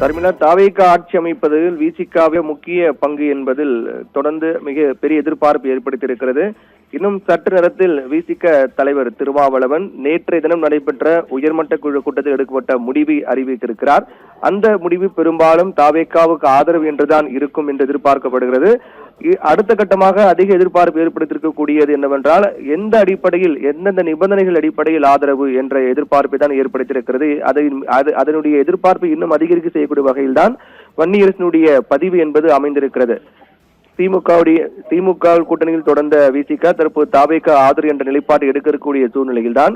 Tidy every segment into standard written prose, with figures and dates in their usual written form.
தர்மிளா, தாவேக ஆட்சி அமைப்பதில் விசிகாவே முக்கிய பங்கு என்பதில் தொடர்ந்து மிக பெரிய எதிர்பார்ப்பு ஏற்படுத்தியிருக்கிறது. இன்னும் சற்று நேரத்தில் விசிக தலைவர் திருமாவளவன் நேற்றைய தினம் நடைபெற்ற உயர்மட்ட குழு கூட்டத்தில் எடுக்கப்பட்ட முடிவை அறிவித்திருக்கிறார். அந்த முடிவு பெரும்பாலும் தாவேகாவுக்கு ஆதரவு என்றுதான் இருக்கும் என்று எதிர்பார்க்கப்படுகிறது. அடுத்த கட்டமாக அதிக எதிர்பார்ப்பு ஏற்படுத்தியிருக்கக்கூடியது என்னவென்றால், எந்த அடிப்படையில் எந்தெந்த நிபந்தனைகள் அடிப்படையில் ஆதரவு என்ற எதிர்பார்ப்பை தான் ஏற்படுத்தியிருக்கிறது. அதனுடைய எதிர்பார்ப்பை இன்னும் அதிகரிக்க செய்யக்கூடிய வகையில் தான் வன்னியரசனுடைய பதிவு என்பது அமைந்திருக்கிறது. திமுக கூட்டணியில் தொடர்ந்த விசிக தற்போது தாவேக ஆதரவு என்ற நிலைப்பாட்டை எடுக்கக்கூடிய சூழ்நிலையில் தான்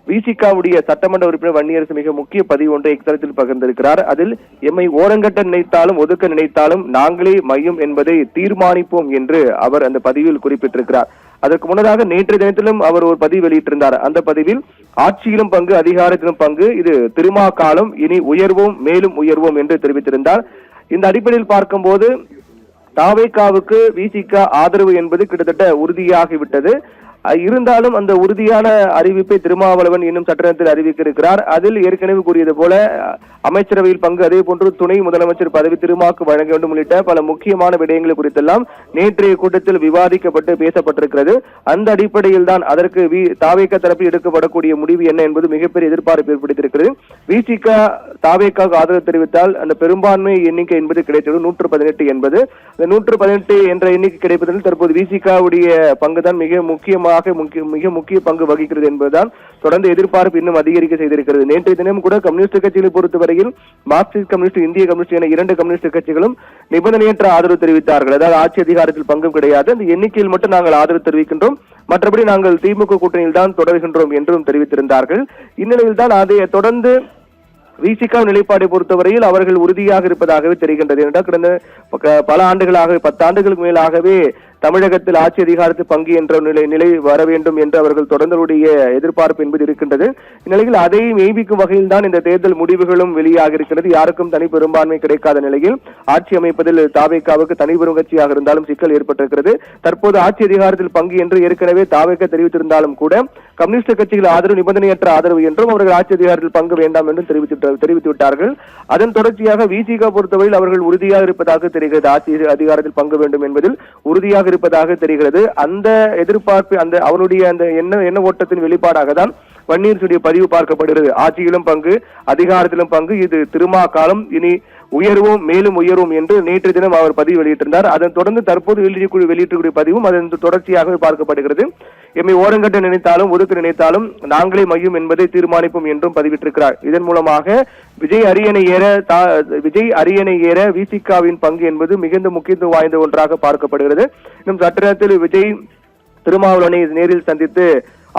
விசிகாவுடைய சட்டமன்ற உறுப்பினர் வன்னியரசு மிக முக்கிய பதிவு ஒன்றை எக்ஸலத்தில் பகிர்ந்திருக்கிறார். அதில் எம்மை ஓரங்கட்ட நினைத்தாலும் ஒதுக்க நினைத்தாலும் நாங்களே மையம் என்பதை தீர்மானிப்போம் என்று அவர் அந்த பதிவில் குறிப்பிட்டிருக்கிறார். அதற்கு முன்னதாக நேற்றைய தினத்திலும் அவர் ஒரு பதிவு வெளியிட்டிருந்தார். அந்த பதிவில் ஆட்சியிலும் பங்கு, அதிகாரத்திலும் பங்கு, இது திருமா காலம், இனி உயர்வோம் மேலும் உயர்வோம் என்று தெரிவித்திருந்தார். இந்த அடிப்படையில் பார்க்கும்போது தாவேகாவுக்கு விசிக ஆதரவு என்பது கிட்டத்தட்ட உறுதியாகிவிட்டது. இருந்தாலும் அந்த உறுதியான அறிவிப்பை திருமாவளவன் இன்னும் சற்று நேரத்தில் அறிவிக்க இருக்கிறார். அதில் ஏற்கனவே கூறியது போல அமைச்சரவையில் பங்கு, அதே போன்று துணை முதலமைச்சர் பதவி திருமாக்கு வழங்க வேண்டும் உள்ளிட்ட பல முக்கியமான விடயங்கள் குறித்தெல்லாம் நேற்றைய கூட்டத்தில் விவாதிக்கப்பட்டு பேசப்பட்டிருக்கிறது. அந்த அடிப்படையில் தான் அதற்கு தாவேக தரப்பில் எடுக்கப்படக்கூடிய முடிவு என்ன என்பது மிகப்பெரிய எதிர்பார்ப்பு ஏற்படுத்தியிருக்கிறது. விசிக தாவேகாவுக்கு ஆதரவு தெரிவித்தால் அந்த பெரும்பான்மை எண்ணிக்கை என்பது கிடைத்தது 118 என்பது. அந்த 118 என்ற எண்ணிக்கை கிடைப்பதில் தற்போது விசிகாவுடைய பங்குதான் மிக முக்கிய பங்கு வகிக்கிறது என்பதுதான் தொடர்ந்து எதிர்பார்ப்பு இன்னும் அதிகரிக்க செய்திருக்கிறது. நேற்றைய தினம் கூட கம்யூனிஸ்ட் கட்சிகளை பொறுத்தவரையில் மார்க்சிஸ்ட் கம்யூனிஸ்ட், இந்திய கம்யூனிஸ்ட் என 2 கம்யூனிஸ்ட் கட்சிகளும் நிபந்தனையற்ற ஆதரவு தெரிவித்தார்கள். அதாவது ஆட்சி அதிகாரத்தில் பங்கும் கிடையாது, அந்த எண்ணிக்கையில் மட்டும் நாங்கள் ஆதரவு தெரிவிக்கின்றோம், மற்றபடி நாங்கள் திமுக கூட்டணியில் தான் தொடர்கின்றோம் என்றும் தெரிவித்திருந்தார்கள். இந்நிலையில் தான் அதை தொடர்ந்து விசிக நிலைப்பாடை பொறுத்தவரையில் அவர்கள் உறுதியாக இருப்பதாகவே தெரிகின்றது. என்றால் கடந்த பல ஆண்டுகளாக 10 ஆண்டுகளுக்கு மேலாகவே தமிழகத்தில் ஆட்சி அதிகாரத்தில் பங்கு என்ற நிலை வர வேண்டும் என்று அவர்கள் தொடர்ந்துடைய எதிர்பார்ப்பு என்பது இருக்கின்றது. இந்நிலையில் அதை மெய்ப்பிக்கும் வகையில் தான் இந்த தேர்தல் முடிவுகளும் வெளியாக இருக்கிறது. யாருக்கும் தனி பெரும்பான்மை கிடைக்காத நிலையில் ஆட்சி அமைப்பதில் தாவேகாவுக்கு தனிபெரும் கட்சியாக இருந்தாலும் சிக்கல் ஏற்பட்டிருக்கிறது. தற்போது ஆட்சி அதிகாரத்தில் பங்கு என்று ஏற்கனவே தாவேக தெரிவித்திருந்தாலும் கூட கம்யூனிஸ்ட் கட்சிகள் ஆதரவு நிபந்தனையற்ற ஆதரவு என்றும் அவர்கள் ஆட்சி அதிகாரத்தில் பங்கு வேண்டாம் என்றும் தெரிவித்து விட்டார்கள். அதன் தொடர்ச்சியாக விசிக பொறுத்தவரையில் அவர்கள் உறுதியாக இருப்பதாக தெரிகிறது. ஆட்சி அதிகாரத்தில் பங்கு வேண்டும் என்பதில் உறுதியாக இருப்பதாக தெரிகிறது. அந்த எதிர்பார்ப்பு, அந்த அவருடைய அந்த எண்ண ஓட்டத்தின் வெளிப்பாடாக தான் வன்னியரசுடைய பதிவு பார்க்கப்படுகிறது. ஆட்சியிலும் பங்கு, அதிகாரத்திலும் பங்கு, இது திருமா காலம், இனி உயர்வோம் மேலும் உயர்வோம் என்று நேற்று தினம் அவர் பதிவு வெளியிட்டிருந்தார். அதன் தொடர்ந்து தற்போது வெளியிட்டக்கூடிய பதிவும் அதன் தொடர்ச்சியாகவே பார்க்கப்படுகிறது. எம்மை ஓரங்கட்ட நினைத்தாலும் ஒதுக்க நினைத்தாலும் நாங்களே மையம் என்பதை தீர்மானிப்போம் என்றும் பதிவிட்டிருக்கிறார். இதன் மூலமாக விஜய் அரியணை ஏற விசிகாவின் பங்கு என்பது மிகுந்த முக்கியத்துவம் வாய்ந்த ஒன்றாக பார்க்கப்படுகிறது. இன்னும் சற்று நேரத்தில் விஜய் திருமாவளவனை நேரில் சந்தித்து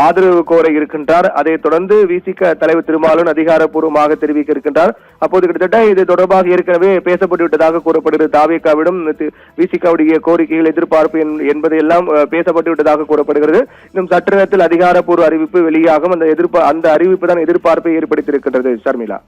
ஆதரவு கோர இருக்கின்றார். அதைத் தொடர்ந்து விசிக தலைவர் திருமாவளவன் அதிகாரப்பூர்வமாக தெரிவிக்க இருக்கின்றார். அப்போது கிட்டத்தட்ட இது தொடர்பாக ஏற்கனவே பேசப்பட்டு விட்டதாக கூறப்படுகிறது. தாவேகாவிடம் விசிகாவுடைய கோரிக்கைகள், எதிர்பார்ப்பு என்பதையெல்லாம் பேசப்பட்டு விட்டதாக கூறப்படுகிறது. இன்னும் சற்று நேரத்தில் அதிகாரப்பூர்வ அறிவிப்பு வெளியாகும். அந்த அறிவிப்பு தான் எதிர்பார்ப்பை ஏற்படுத்தியிருக்கின்றது. ஷர்மிளா.